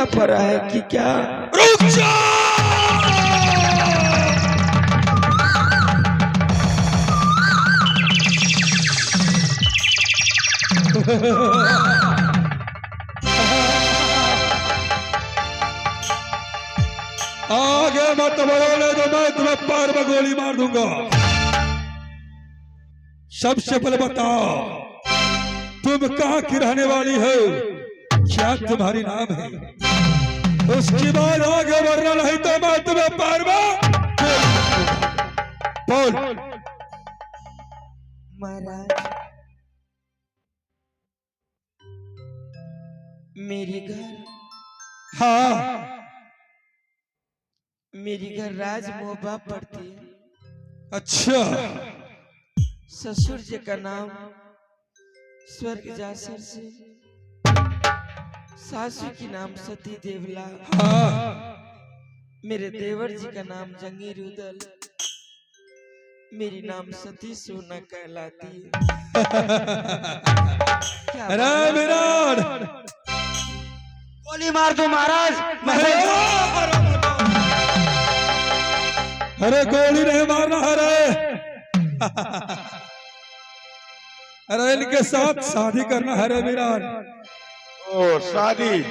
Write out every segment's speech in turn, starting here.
पीछा पड़ा है कि क्या? रुक जा। आगे मत बढ़ो तो मैं तुम्हें पैर में गोली मार दूंगा। सबसे पहले बताओ तुम कहाँ की रहने वाली हो, क्या तुम्हारी नाम है? उसके बाद आगे बढ़ना, नहीं तो मैं तुम्हें पैर में बोल। महाराज, मेरी घर, हाँ मेरी घर राजमोहबा पड़ती है। अच्छा, ससुर जी का नाम स्वर्ग जासर से, सासू की नाम सती देवला, हाँ मेरे देवर जी का नाम जंगी रुदल, मेरी नाम सती सोना कहलाती है। क्या अरे विराट, गोली मार दो महाराज। अरे गोली नहीं मारना है रे। अरे इनके साथ शादी करना है रे विराट। ओ शादी,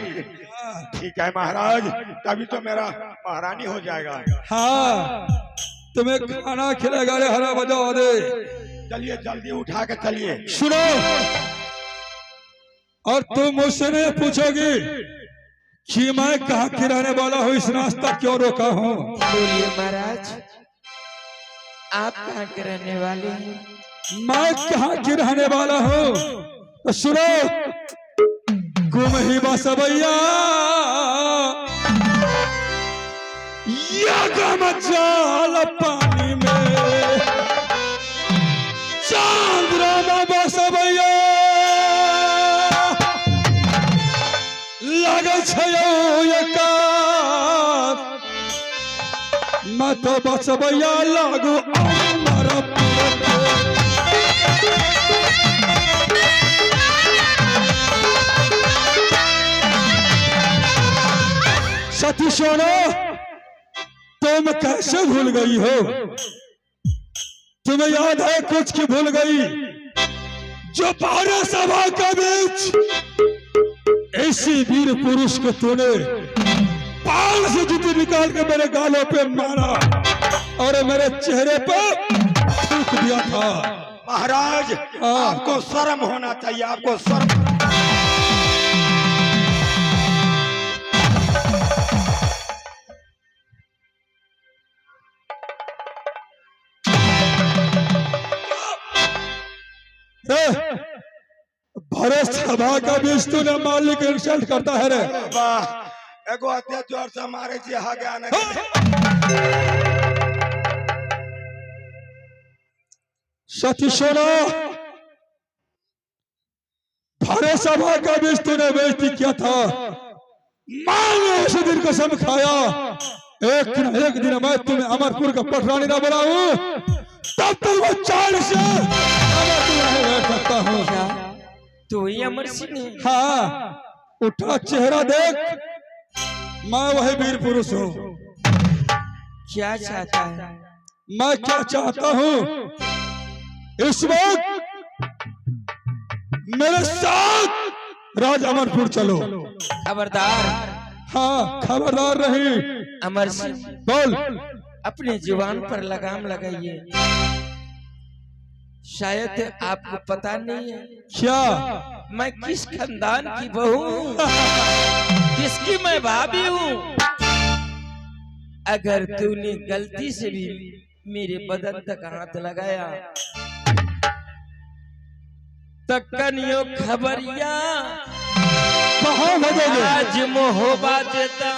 ठीक है महाराज, तभी तो मेरा महारानी हो जाएगा। हाँ तुम्हें खाना खिलाएगा रे, हरा बजाओ दे। चलिए जल्दी उठा के चलिए। सुनो, और तुम मुझसे नहीं पूछोगी कि मैं कहाँ की रहने वाला हूँ, इस रास्ता क्यों रोका हूँ? बोलिए महाराज, आप कहाँ के रहने वाले हैं? मैं कहाँ की रहने वाला हूँ तो सुनो। गुम ही बसवैया जाल पानी में, चांद्रमा बसवैया लगे मैं तो बसवैया लागू सती सोना, तुम कैसे भूल गई हो? तुम्हें याद है कुछ की भूल गई? जो बारह सभा के बीच ऐसी वीर पुरुष को तूने पाल से जूती निकाल के मेरे गालों पे मारा और मेरे चेहरे पर थूक दिया था। महाराज आपको शर्म होना चाहिए, आपको शर्म। भरत सभा का बीच तूने मालिक इंसल्ट करता है रे। वाह, एगो अत्याचार से हमारे जी आ गया ना। सती सोना, भरत सभा का बीच तूने बेइज्जती किया था। मानो उस दिन कसम खाया एक न एक दिन मैं तुम्हें अमरपुर का पटरानी ना बनाऊं, तब तक वो चाल से अमरपुर नहीं बैठ सकता हूँ। क्या तू ही अमर सिंह है? हाँ, उठा चेहरा देख, मैं वही वीर पुरुष हूँ। क्या चाहता है? मैं क्या चाहता हूँ, इस वक्त मेरे साथ राज अमरपुर चलो। खबरदार। हाँ खबरदार रही। अमर सिंह, बोल। अपने जुबान पर लगाम लगाइए। शायद आपको पता नहीं है क्या मैं किस खानदान की बहू हूँ, किसकी मैं भाभी हूँ। अगर तूने गलती से भी मेरे बदन तक हाथ लगाया तो कनियो खबरिया आज मोहबा देता।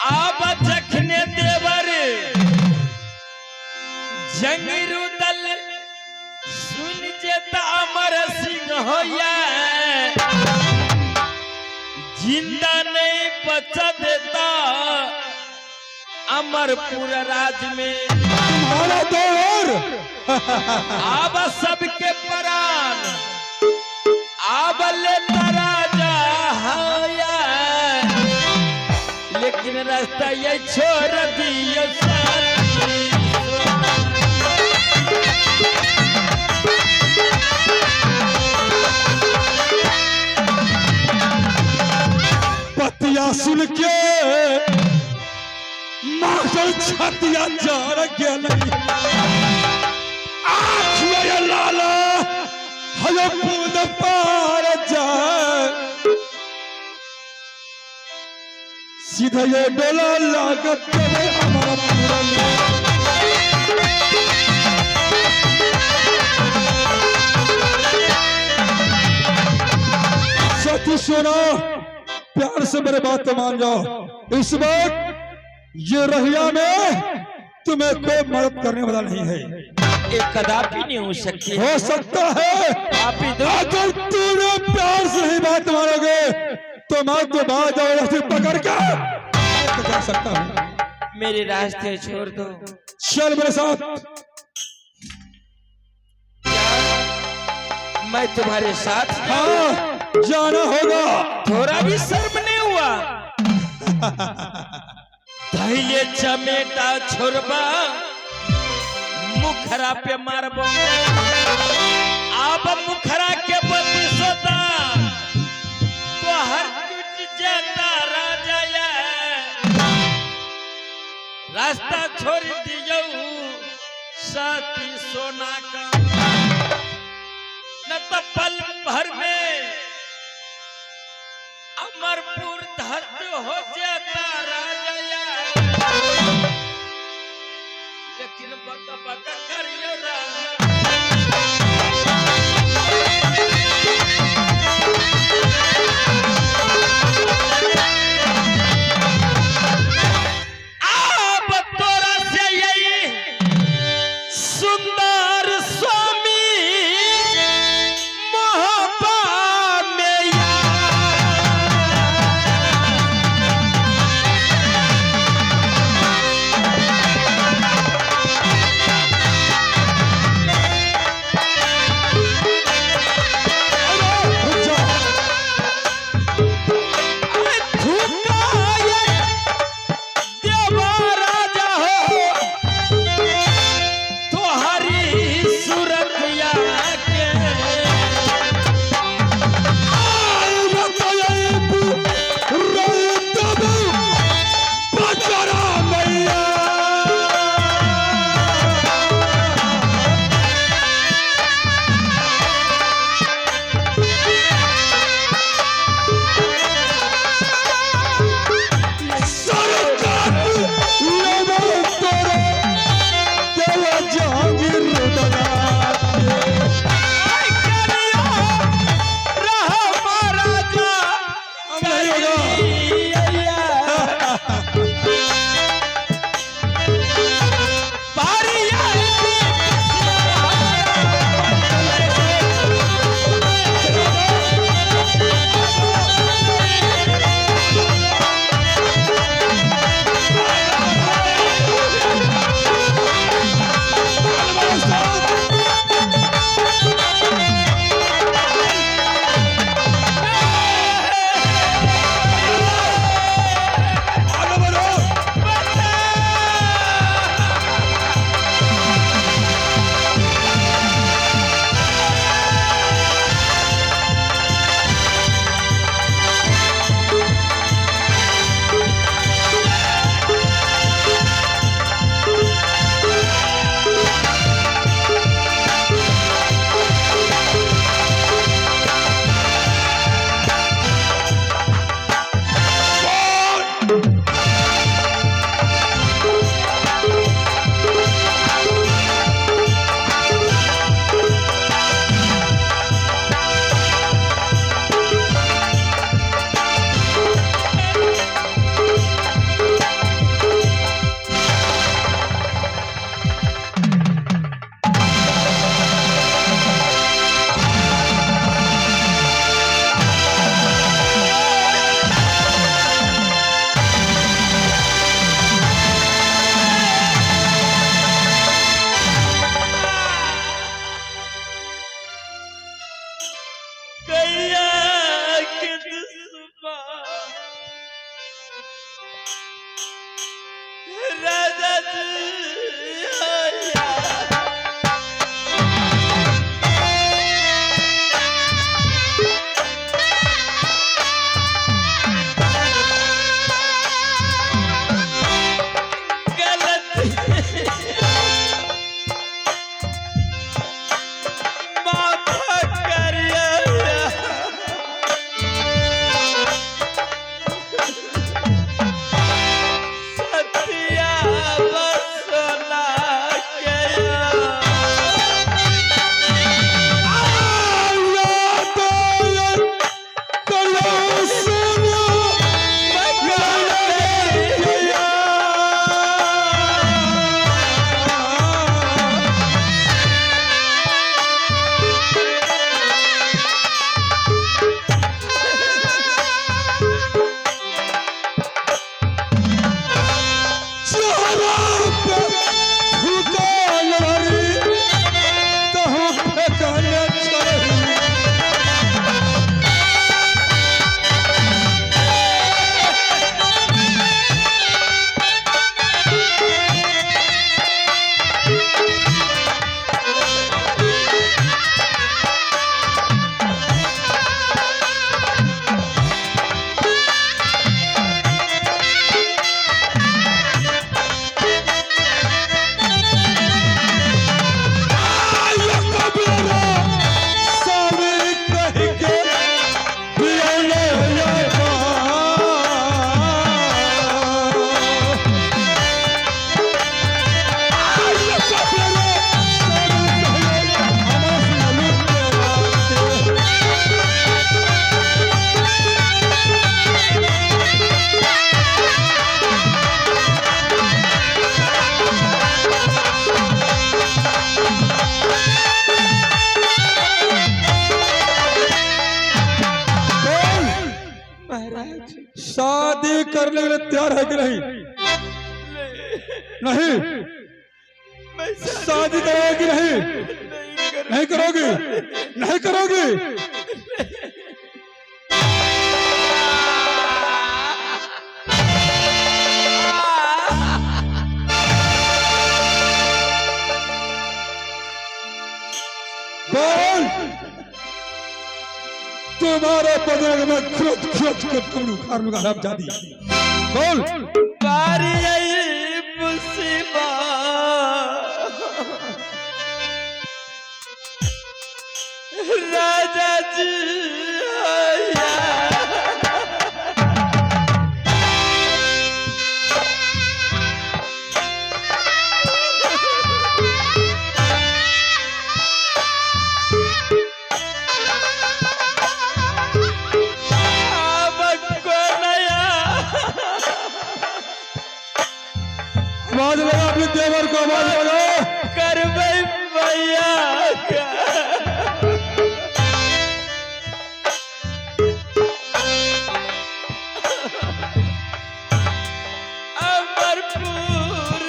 आप जखने देवर जंगीरू दल सुन जेता अमर सिंह होया, जिंदा नहीं बचा देता अमरपुर राज में। तुम्हारा दौर आब सबके प्राण आब ले तारा रास्ता ये छोड़ दियो साथी सोना। पतिया सुन के माखन छतिया जार गई, आँख में लाला हयो बूंद पार जाए, सीधा ये डोला लागत चले हमारा पूरन। सती सुनो, प्यार से मेरे बात मान जाओ। इस वक्त ये रहिया में तुम्हें कोई मदद करने वाला नहीं है। एक कदापि नहीं हो सकती। हो सकता है अगर तूने प्यार से ही बात मानोगे तो मैं तो बात जबरदस्ती पकड़ के जा सकता हूँ। मेरे रास्ते छोड़ दो। चल मेरे साथ। मैं तुम्हारे साथ। हाँ, जाना होगा। थोड़ा भी शर्म नहीं हुआ? धैर्य चमेटा छोड़बा, मुखरा पे मारबो। अब मुखरा के बदी सोता तो हर टूट जाता राजा या। रास्ता छोड़ दियो साथी सोना का, न तो पल भर में अमरपुर धरत हो जाता राजा या। लेकिन बता बता करियो राजा। अब तोरा से यही सुंदर स्वामी मोहब्बत में शादी करने के लिए तैयार है कि नहीं? नहीं। मैं शादी करोगे कि नहीं? नहीं करोगी? नहीं करोगी? बोल। तुम्हारे बदले में खुद कर तुम घर में हराम जादी। बोल। बारी आई मुसीबत राजा जी आया। आवाज लगा अपने देवर को, आवाज लगा। कर भैया अमरपुर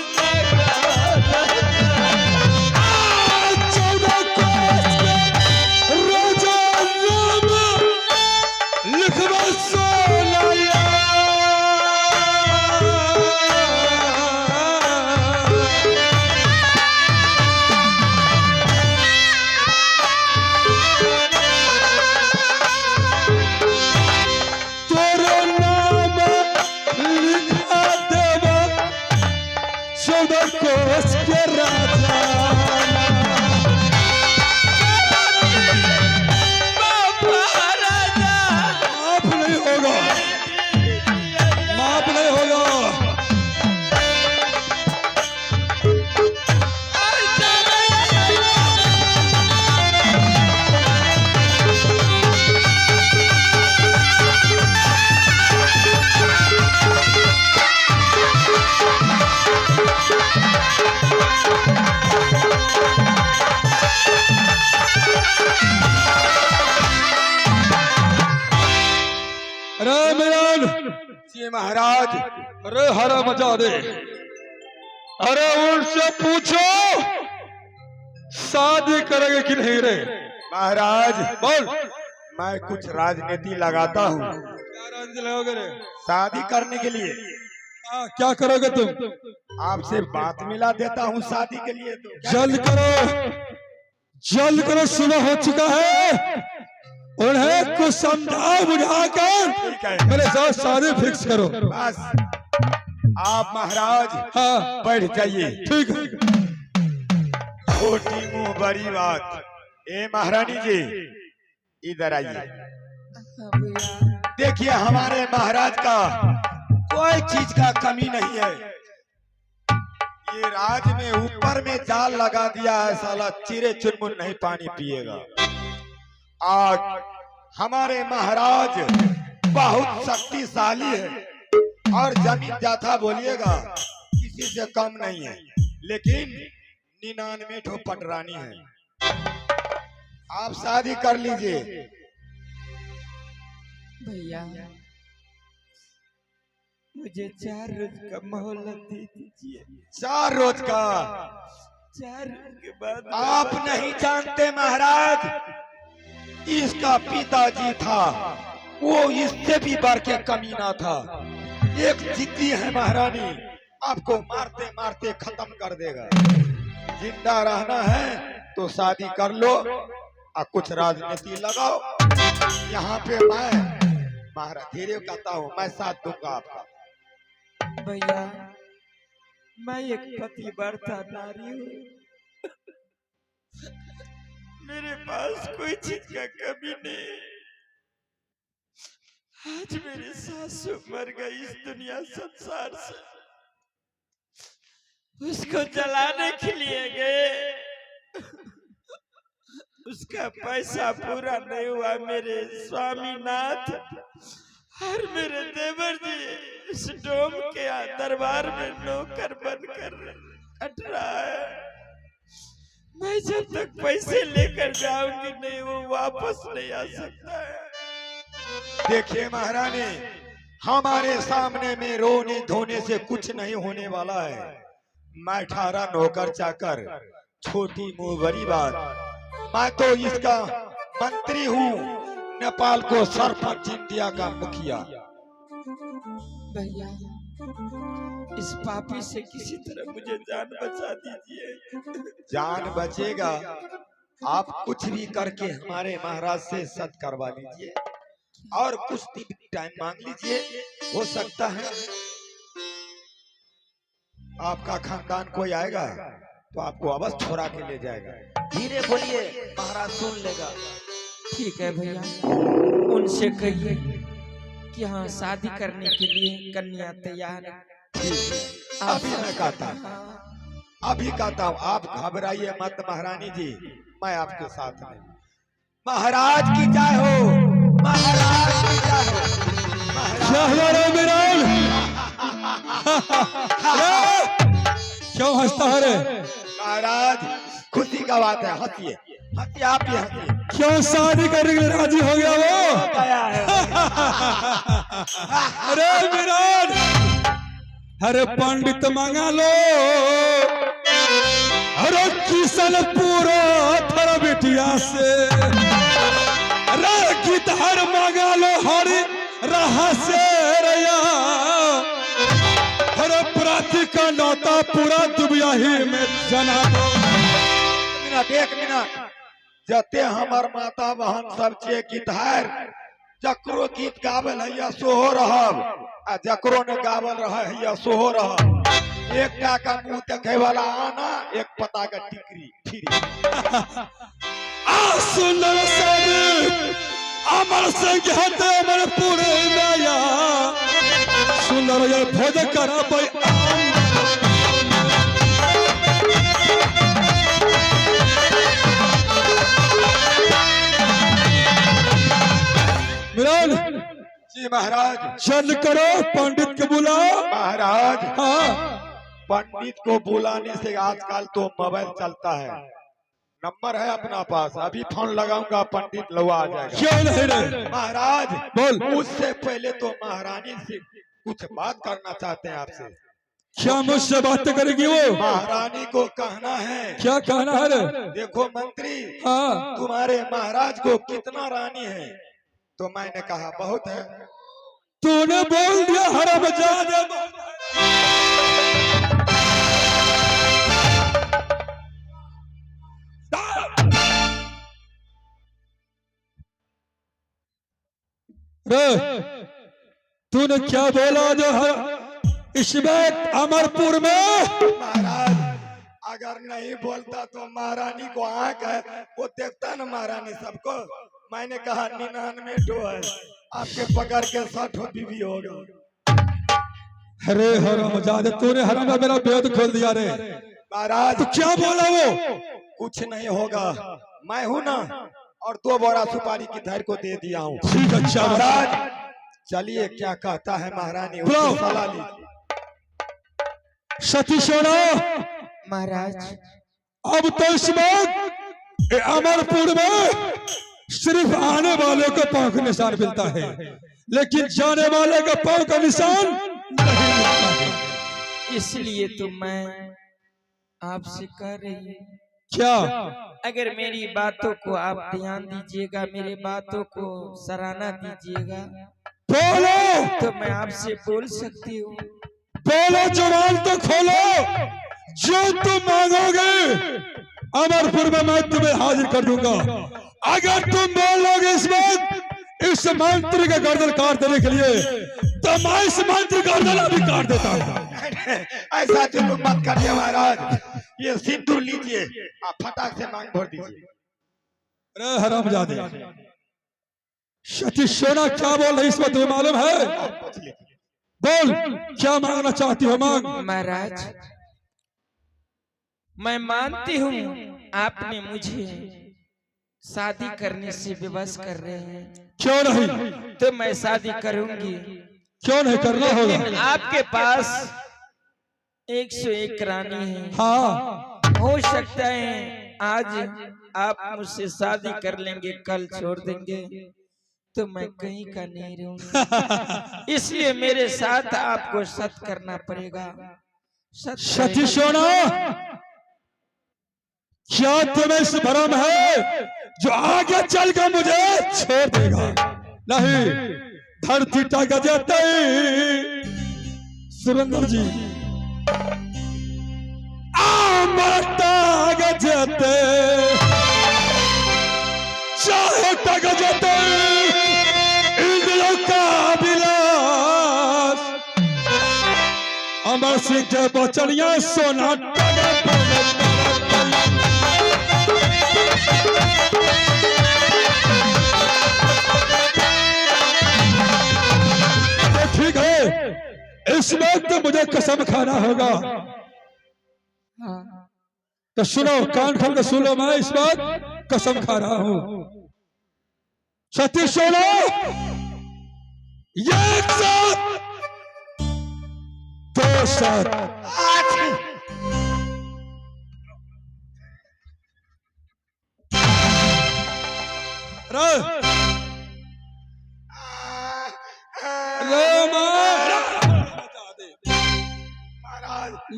लिखवा सोनाया। जी महाराज। अरे हरा मचा दे। अरे उनसे पूछो शादी करेंगे कि नहीं रे? महाराज बोल। मैं कुछ राजनीति लगाता हूँ क्या राजनीति लगाओगे रे? शादी करने के लिए। क्या करोगे तुम? आपसे बात मिला देता हूँ शादी के लिए। तो जल्द करो, जल्द करो, सुबह हो चुका है। उन्हें कुछ समझा बुझाकर मेरे साथ शादी फिक्स करो। बस आप महाराज हाँ बैठ जाइए। ठीक है। छोटी मुंह बड़ी बात। ए महारानी जी इधर आइए। देखिए हमारे महाराज का कोई चीज का कमी नहीं है। ये राज में ऊपर में जाल लगा दिया है, साला चिरे चुनमुन नहीं पानी पिएगा। आज हमारे महाराज बहुत शक्तिशाली है और जमीन जाथा बोलिएगा किसी से कम नहीं है, लेकिन 99 ठो पटरानी है। आप शादी कर लीजिए। भैया मुझे 4 रोज का मोहलत दे दीजिए। 4 रोज का? 4 रोज के बाद आप नहीं जानते महाराज, इसका पिताजी था वो इससे भी बढ़ के कमीना था। एक जिद्दी है महारानी, आपको मारते मारते खत्म कर देगा। जिंदा रहना है तो शादी कर लो और कुछ राजनीति लगाओ। यहाँ पे मैं महाराज धीरे कहता हूँ, मैं साथ दूंगा आपका। भैया मैं एक पतिव्रता नारी हूँ, मेरे पास कोई चीज का कमी नहीं। आज मेरी सासू मर गई इस दुनिया संसार से, उसको जलाने के लिए गए, उसका पैसा पूरा नहीं हुआ। मेरे स्वामीनाथ और मेरे देवर जी इस डोम के दरबार में नौकर बनकर कट रहा है। मैं जब तक पैसे लेकर जाऊंगी नहीं वो वापस नहीं आ सकता है। देखिए महारानी, हमारे सामने में रोने धोने से कुछ नहीं होने वाला है। मैं 18 नौकर चाकर, छोटी मुंह बड़ी बात। मैं तो इसका मंत्री हूँ, नेपाल को सरपंच, इंडिया का मुखिया। भैया इस पापी से किसी तरह मुझे जान बचा दीजिए। जान बचेगा, आप कुछ भी करके हमारे महाराज से सत करवा लीजिए और कुछ दिन टाइम मांग लीजिए। हो सकता है आपका खानदान कोई आएगा तो आपको अवश्य छोड़ा के ले जाएगा। धीरे बोलिए, महाराज सुन लेगा। ठीक है भैया, उनसे कहिए कि हाँ शादी करने के लिए कन्या तैयार है। अभी मैं कहता हूँ, अभी कहता हूँ, आप घबराइए मत महारानी जी, मैं आपके साथ हूँ। महाराज की जय हो, महाराज की जय हो। क्या हुआ रे मिरान? क्यों हंसता है रे? महाराज खुशी का बात है, हंसिए हंसिए, आप ही हंसिए। क्यों शादी करने के लिए राजी हो गया वो? गया है। अरे मिरान, अरे पंडित मंगा लो, अरे किशन पूरा थर बिटिया से, अरे गिटार मंगा लो हरी रहा से रया, अरे प्राति का नौता पूरा दुबिया ही में जना दो। एक मिनट, जते हमर माता बहन सब छे गिटार, जकरो गीत गावल है या सोहो रहब, आ जकरो ने गावल रहा है या सोहो रहब। एक का मुंह देखे वाला आना, एक पता का टिकरी फिरी। आ सुंदर सद अमर संग हते अमर पूरे नया, सुंदर ये भोज करा भाई। मिरान जी महाराज। चल करो, पंडित के बुलाओ। महाराज हाँ, पंडित को बुलाने से आजकल तो मोबाइल चलता है, नंबर है अपना पास, अभी फोन लगाऊंगा पंडित लवा आ जाएगा। क्यों नहीं रे? महाराज बोल। उससे पहले तो महारानी से कुछ बात करना चाहते हैं आपसे। क्या मुझसे बात करेगी वो? महारानी को कहना है। क्या कहना है रे? देखो मंत्री, हाँ, तुम्हारे महाराज को कितना रानी है? तो मैंने कहा बहुत है। तूने बोल दिया हरम जादे। रे तूने क्या बोला जो है इसमें अमरपुर में? महाराज अगर नहीं बोलता तो महारानी को आंख है, वो देखता ना महारानी सबको। मैंने कहा 99 ठो है, आपके पकड़ के 100 बीवी होगा। अरे हरम जादे, तूने हरम में मेरा वेद खोल दिया रे। महाराज तो क्या बोला वो? कुछ नहीं होगा, मैं हूं ना, और 2 बोरा सुपारी की धैर्य को दे दिया हूँ। ठीक, अच्छा महाराज चलिए, क्या कहता है महारानी, उसकी सलाह लीजिए। सती सोना महाराज, अब तो इस वक्त अमरपुर में सिर्फ आने वाले को पांव का निशान मिलता है, लेकिन जाने वाले का पांव का निशान नहीं मिलता है। इसलिए तो मैं आपसे कह रही हूँ, क्या? अगर मेरी बातों को आप ध्यान दीजिएगा, मेरी बातों को सराहना दीजिएगा, बोलो, तो मैं आपसे बोल सकती हूँ। बोलो, जुबान तो खोलो, जो तुम मांगोगे अमरपुर में मैं तुम्हें हाजिर कर दूंगा। अगर तुम बोलोगे इस वक्त इस मंत्री का गर्दन काट देने के लिए, तो मैं इस मंत्री का गर्दन अभी काट देता हूँ। ऐसा जुल्म मत करिए महाराज, ये सिंदूर लीजिए, आप फटाक से मांग भर दीजिए। अरे हरामजादे, सती सोना क्या बोल रही इस वक्त तुम्हें मालूम है? बोल, क्या मांगना चाहती हो? मांग। महाराज, मैं मानती हूँ आपने मुझे शादी करने से विवश कर रहे हैं। क्यों नहीं? तो मैं शादी करूंगी। क्यों नहीं करना होगा? लेकिन आपके पास 101 रानी है। हाँ, हो सकता है आज आप मुझसे शादी कर लेंगे, कल छोड़ देंगे, तो मैं कहीं का नहीं रहूंगा, इसलिए मेरे साथ आपको सत्य करना पड़ेगा। सती सोना, क्या तुम्हें इस भ्रम है जो आगे चलकर मुझे छोड़ देगा? नहीं, धरती टग जाते सुरेंद्र जी, टग जाते, चाहे टग जाते इंद्रियों का विलास, अमर सिंह के बचनिया सोना ठीक है, इस वक्त तो मुझे कसम खाना होगा। तो सुनो, कान खोल के सुनो, मैं इस वक्त कसम खा रहा हूं। सती सोना, एक साथ दो साथ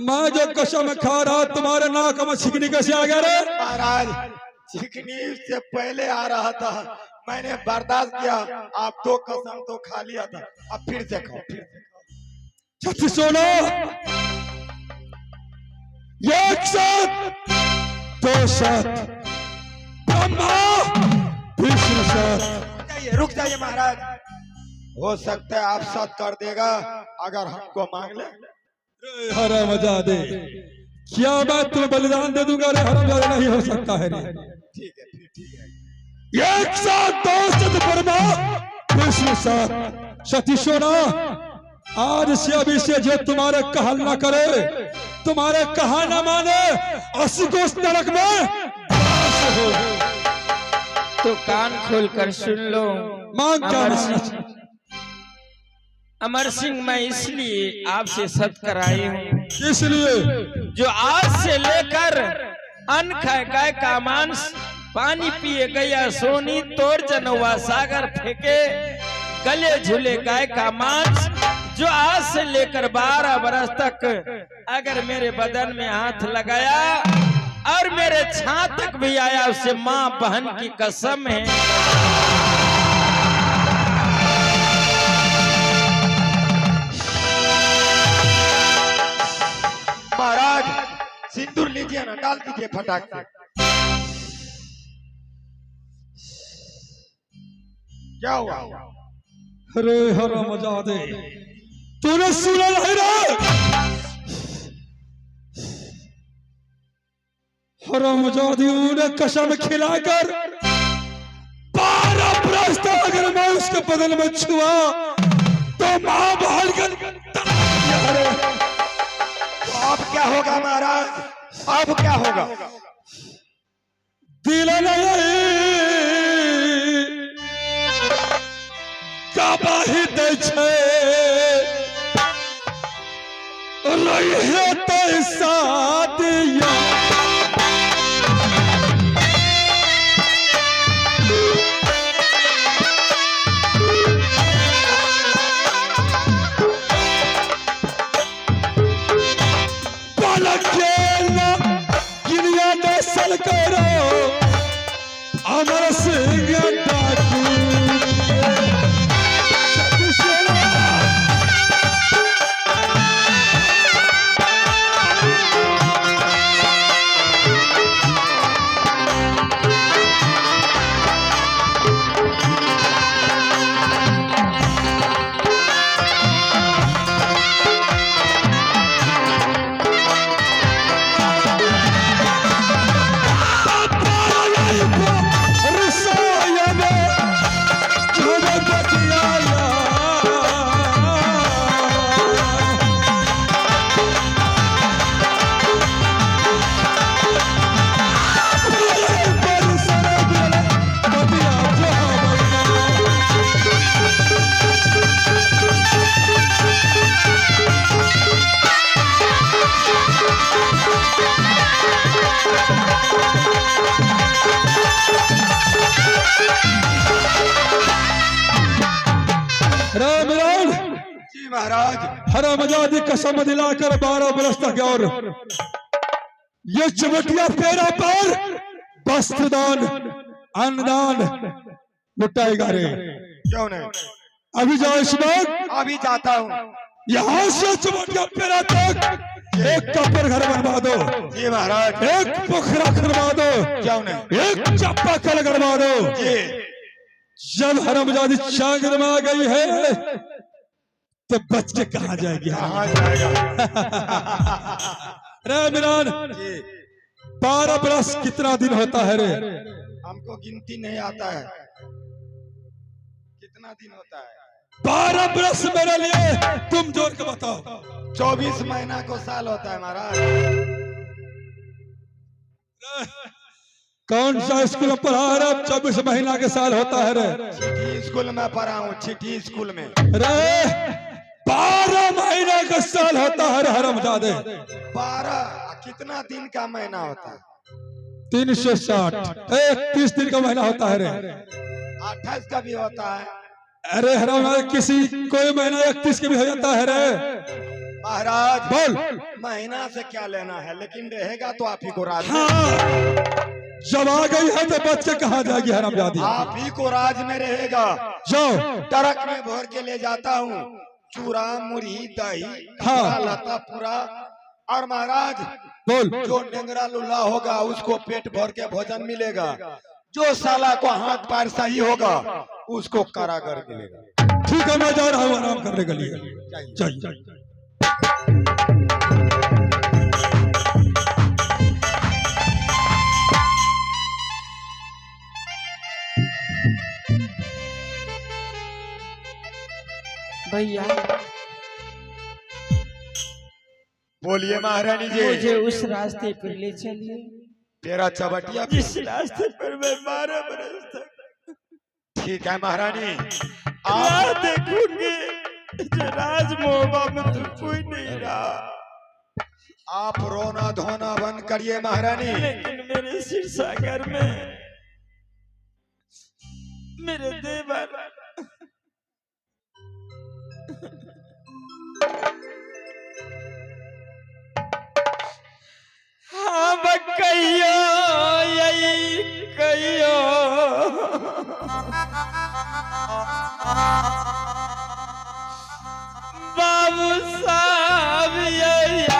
मैं जो कसम खा रहा, तुम्हारे नाक में छिकनी कैसे आ गया रे? महाराज, चिकनी से पहले आ रहा था, मैंने बर्दाश्त किया, आप दो कसम तो खा लिया था, अब फिर से खाओ, फिर से खाओ। सती सोना, एक साथ दो साथ, ब्रह्मा विष्णु साथ। रुक जाइए महाराज, हो सकता है आप सत कर देगा अगर हमको मांग ले। हराम जादे, क्या मैं तुम्हें बलिदान दे दूंगा? रे हराम जादे, नहीं हो सकता है रे। ठीक है, ठीक है। एक साथ दो साथ, ब्रह्मा विष्णु साथ। सती सोना, आज से अभी से जो तुम्हारे कहल ना करे, तुम्हारे कहा ना माने, 80 कोस नरक में वास हो। तो कान खोलकर सुन लो। मांग क्या अमर मांग? सिंह, अमर सिंह, मैं इसलिए आपसे सत्य कराई हूँ, इसलिए जो आज से लेकर अन्न खाए गाय का मांस, पानी पिए गया सोनी, तोड़ जनवा सागर फेंके गले झूले गाय का मांस, जो आज से लेकर 12 बरस तक अगर मेरे बदन में हाथ लगाया और मेरे छां तक भी आया, उससे मां बहन की कसम है। महाराज, सिंदूर लीजिए ना, डाल दीजिए फटाक से। क्या हुआ? अरे हराम जादे, तूने सुना नहीं रे? हराम जादे, उन्हें कसम खिलाकर 12 बरस तक अगर मैं उसके बदन में छुआ तो मां बहन का अब क्या होगा महाराज, अब क्या होगा? दिल नहीं गवाही दै छै, रहे तो सादिया। करो अमर सिंह डाकू, सती सोना। राम राम। जी महाराज। हरामजादी कसम दिलाकर 12 बरस तक और ये चमटिया पेरा पर वस्त्रदान अन्नदान लुटाएगा रे। क्यों नहीं? अभी जाओ इस बात, अभी जाता हूँ। यहाँ से चमटिया पेरा तक एक कपर घर बनवा दो। जी महाराज। एक पोखरा खनवा दो। क्यों नहीं? एक चापा कल करवा दो। जी। जब हरामजादी चांगरमा गई है तो बच के कहाँ जाएगी? कहाँ जाएगा? रे मिरान, 12 बरस कितना दिन होता है रे? हमको गिनती नहीं आता है कितना दिन होता है। 12 बरस मेरे लिए तुम जोड़ के बताओ। 24 महीना को साल होता है महाराज। कौन सा स्कूल में पढ़ा रे? 24 महीना के साल होता है रे? चिट्ठी स्कूल में पढ़ा हूँ, चिट्ठी स्कूल में। रे 12 महीना का साल होता है रे हरामजादे। 12 कितना दिन का महीना होता है? 360। 31 दिन का महीना होता है रे। 28 का भी होता है। अरे हरामजादे, किसी कोई महीना 31 के भी हो जाता है रे। महाराज बोल। महीना से क्या लेना है, लेकिन रहेगा तो आप ही को राज। हाँ, जब आ गई है तो बच के कहाँ जाएगी हरामजादी? आप ही को राज में रहेगा। जाओ। ट्रक में भर के ले जाता हूँ, चूरा मुरही दही हाँ। लता पूरा। और महाराज बोल। जो नेंगरा लुल्ला होगा उसको पेट भर के भोजन मिलेगा। जो साला को हाथ पैर सही होगा उसको कारागर मिलेगा। ठीक है, मैं जा रहा हूँ आराम करने के लिए। चाहिए। भैया बोलिए महारानी जी। मुझे उस रास्ते पर ले चलिए तेरा चबटिया पे। जिस रास्ते पर मैं 12 बरस तक ठीक है महारानी। राह देखूंगी, जो राज मोहब्बा में तो कोई नहीं रहा। आप रोना धोना बंद करिए महारानी। लेकिन मेरे सिरसागर में मेरे देवर हाँ बकैयो यही कहियो बाबू साहब यैया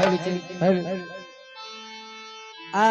है विजय है आ